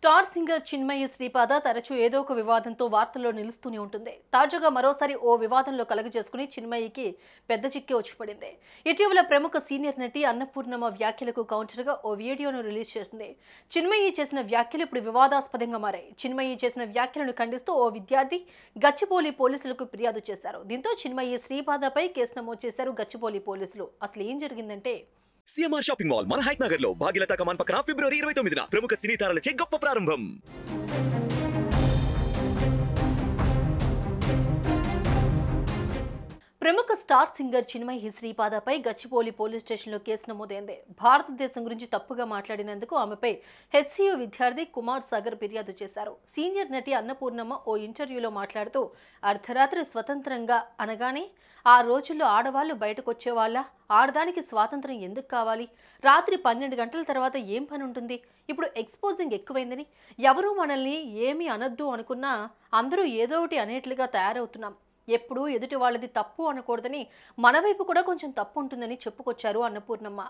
Star singer Chinmayi Sripada తరచూ ఏదో ఒక వివాదంతో వార్తల్లో నిలుస్తూనే ఉంటుంది. తాజాగా మరోసారి ఓ వివాదంలో కలుగజేసుకుని చిన్మయికి పెద్ద చిక్కే వచ్చి పడింది. ఇటీవల ప్రముఖ సీనియర్ నటి అన్నపూర్ణమ్మ వ్యాఖ్యలకు కౌంటర్గా ఓ వీడియోను రిలీజ్ చేసింది. చిన్మయి చేసిన వ్యాఖ్యలు ఇప్పుడు వివాదాస్పదంగా మారాయి. చిన్మయి చేసిన వ్యాఖ్యలను ఖండిస్తూ ఓ విద్యార్థి గచ్చిబౌలి పోలీసులకు ఫిర్యాదు చేశారు. దీంతో చిన్మయి శ్రీపాదపై కేసు నమోదు చేశారు గచ్చిబౌలి పోలీసులు. అసలు ఏం జరిగిందంటే, సిఎంఆర్ షాపింగ్ మాల్ మన హైట్ నగర్ లో భాగ్యలత కమాన్ పక్కన ఫిబ్రవరి 29న ప్రముఖ సినీ తారలచే గొప్ప ప్రారంభం. ప్రముఖ స్టార్ సింగర్ చిన్మయి శ్రీపాదపై గచ్చిబౌలి పోలీస్ స్టేషన్లో కేసు నమోదైంది. భారతదేశం గురించి తప్పుగా మాట్లాడినందుకు ఆమెపై హెచ్సియు విద్యార్థి కుమార్ సాగర్ ఫిర్యాదు చేశారు. సీనియర్ నటి అన్నపూర్ణమ్మ ఓ ఇంటర్వ్యూలో మాట్లాడుతూ, అర్ధరాత్రి స్వతంత్రంగా అనగానే ఆ రోజుల్లో ఆడవాళ్లు బయటకు వచ్చేవాళ్ళ, ఆడదానికి స్వాతంత్రం ఎందుకు కావాలి, రాత్రి 12 గంటల తర్వాత ఏం పని ఉంటుంది, ఇప్పుడు ఎక్స్పోజింగ్ ఎక్కువైందని, ఎవరూ మనల్ని ఏమీ అనొద్దు అనుకున్నా అందరూ ఏదో ఒకటి అనేట్లుగా తయారవుతున్నాం, ఎప్పుడూ ఎదుటి వాళ్ళది తప్పు అనకూడదని, మన వైపు కూడా కొంచెం తప్పు ఉంటుందని చెప్పుకొచ్చారు అన్నపూర్ణమ్మ.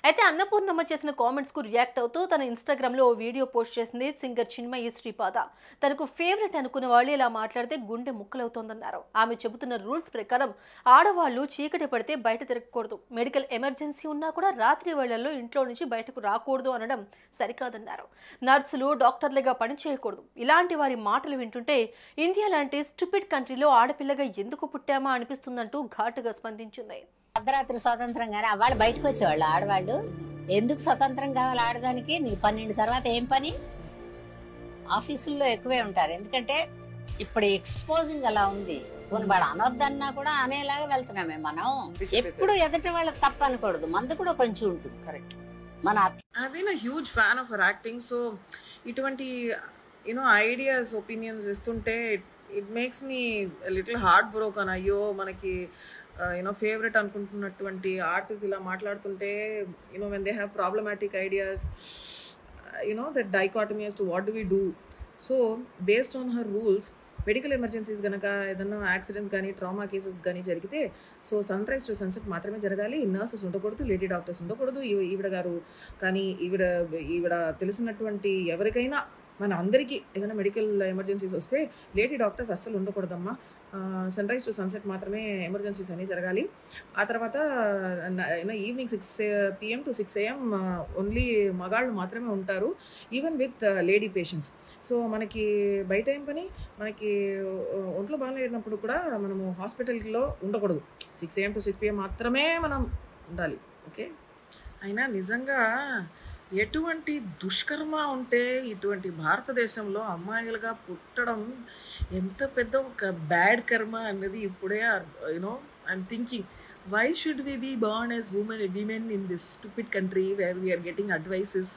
అయితే అన్నపూర్ణమ్మ చేసిన కామెంట్స్ కు రియాక్ట్ అవుతూ తన ఇన్స్టాగ్రామ్ లో ఓ వీడియో పోస్ట్ చేసింది సింగర్ చిన్మయి శ్రీపాద. తనకు ఫేవరెట్ అనుకున్న వాళ్ళు ఇలా మాట్లాడితే గుండె ముక్కలవుతోందన్నారు. ఆమె చెబుతున్న రూల్స్ ప్రకారం ఆడవాళ్లు చీకటి పడితే బయట తిరగకూడదు, మెడికల్ ఎమర్జెన్సీ ఉన్నా కూడా రాత్రి వేళల్లో ఇంట్లో నుంచి బయటకు రాకూడదు అనడం సరికాదన్నారు. నర్సులు డాక్టర్లుగా పనిచేయకూడదు. ఇలాంటి వారి మాటలు వింటుంటే ఇండియా లాంటి స్టూపిడ్ కంట్రీలో ఆడపిల్లగా ఎందుకు పుట్టామా అనిపిస్తుందంటూ ఘాటుగా స్పందించింది. అర్ధరాత్రి స్వతంత్రంగానే వాళ్ళు బయటకు వచ్చేవాళ్ళు. ఆడవాళ్ళు ఎందుకు స్వతంత్రం కావాలి ఆడదానికి? నీ 12 తర్వాత ఏం పని? ఆఫీసుల్లో ఎక్కువే ఉంటారు. ఎందుకంటే ఇప్పుడు ఎక్స్పోజింగ్ అలా ఉంది. వాడు అనొద్దన్నా కూడా అనేలాగా వెళ్తున్నామే మనం. ఎప్పుడు ఎదుటి వాళ్ళకి తప్పు అనకూడదు. మంది కూడా కొంచెం ఉంటుంది. కరెక్ట్. మన I've been a huge fan of her acting, so ఇటువంటి ideas, opinions ఇస్తుంటే it makes me a little heartbroken. అయ్యో మనకి ఫేవరెట్ అనుకుంటున్నటువంటి ఆర్టిస్ట్ ఇలా మాట్లాడుతుంటే when they have problematic ideas, that dichotomy as to what do we do. So based on her rules, medical emergencies కనుక ఏదన్నా accidents కానీ trauma cases కానీ జరిగితే so sunrise to sunset మాత్రమే జరగాలి. నర్సెస్ ఉండకూడదు, లేడీ డాక్టర్స్ ఉండకూడదు. ఈవిడ గారు కానీ ఈవిడ తెలిసినటువంటి ఎవరికైనా మన అందరికీ ఏదైనా మెడికల్ ఎమర్జెన్సీస్ వస్తే లేడీ డాక్టర్స్ అస్సలు ఉండకూడదమ్మా. సన్ రైజ్ టు సన్సెట్ మాత్రమే ఎమర్జెన్సీస్ అన్నీ జరగాలి. ఆ తర్వాత evening 6 PM to 6 AM only మగాళ్ళు మాత్రమే ఉంటారు, even with lady patients. So మనకి బయట ఏం పని? మనకి ఒంట్లో బాగాలేనప్పుడు కూడా మనము హాస్పిటల్లో ఉండకూడదు. 6 AM to 6 PM మాత్రమే మనం ఉండాలి. ఓకే. అయినా నిజంగా ఎటువంటి దుష్కర్మ ఉంటే ఇటువంటి భారతదేశంలో అమ్మాయిలుగా పుట్టడం ఎంత పెద్ద ఒక బ్యాడ్ కర్మ అన్నది ఇప్పుడే I'm thinking, why should we be born as women in this stupid country where we are getting advices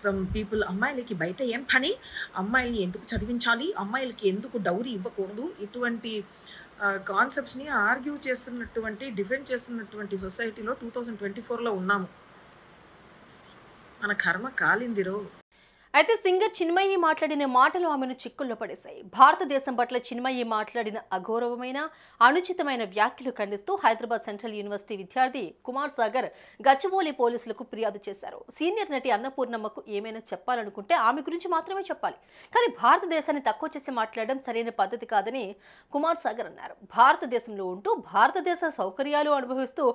from people. అమ్మాయిలకి బయట ఏం పని, అమ్మాయిల్ని ఎందుకు చదివించాలి, అమ్మాయిలకి ఎందుకు డౌరీ ఇవ్వకూడదు, ఇటువంటి కాన్సెప్ట్స్ని ఆర్గ్యూ చేస్తున్నటువంటి, డిఫెండ్ చేస్తున్నటువంటి సొసైటీలో 2024లో ఉన్నాము. మన కర్మ కాలిందిరో. అయితే సింగర్ చిన్మయి మాట్లాడిన మాటలు ఆమెను చిక్కుల్లో పడేశాయి. భారతదేశం పట్ల చిన్మయి మాట్లాడిన అగౌరవమైన, అనుచితమైన వ్యాఖ్యలు ఖండిస్తూ హైదరాబాద్ సెంట్రల్ యూనివర్సిటీ విద్యార్థి కుమార్ సాగర్ గచ్చిబౌలి పోలీసులకు ఫిర్యాదు చేశారు. సీనియర్ నటి అన్నపూర్ణమ్మకు ఏమైనా చెప్పాలనుకుంటే ఆమె గురించి మాత్రమే చెప్పాలి, కానీ భారతదేశాన్ని తక్కువ చేసి మాట్లాడడం సరైన పద్ధతి కాదని కుమార్ సాగర్ అన్నారు. భారతదేశంలో ఉంటూ భారతదేశ సౌకర్యాలు అనుభవిస్తూ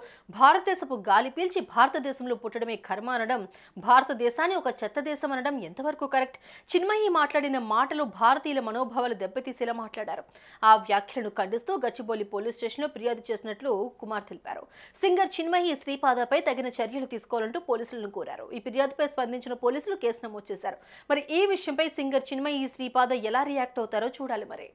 భారతదేశపు గాలి పీల్చి భారతదేశంలో పుట్టడమే కర్మ అనడం, భారతదేశాన్ని ఒక చెత్త దేశం అనడం ఎంతవరకు కరెక్ట్? చిన్మయి మాట్లాడిన మాటలు భారతీయుల మనోభావాలు దెబ్బతీసేలా మాట్లాడారు. ఆ వ్యాఖ్యలను ఖండిస్తూ గచ్చిబౌలి పోలీస్ స్టేషన్లో ఫిర్యాదు చేసినట్లు కుమార్ తెలిపారు. సింగర్ చిన్మయి శ్రీపాదపై తగిన చర్యలు తీసుకోవాలంటూ పోలీసులను కోరారు. ఈ ఫిర్యాదుపై స్పందించిన పోలీసులు కేసు నమోదు చేశారు. మరి ఈ విషయంపై సింగర్ చిన్మయి శ్రీపాద ఎలా రియాక్ట్ అవుతారో చూడాలి మరి.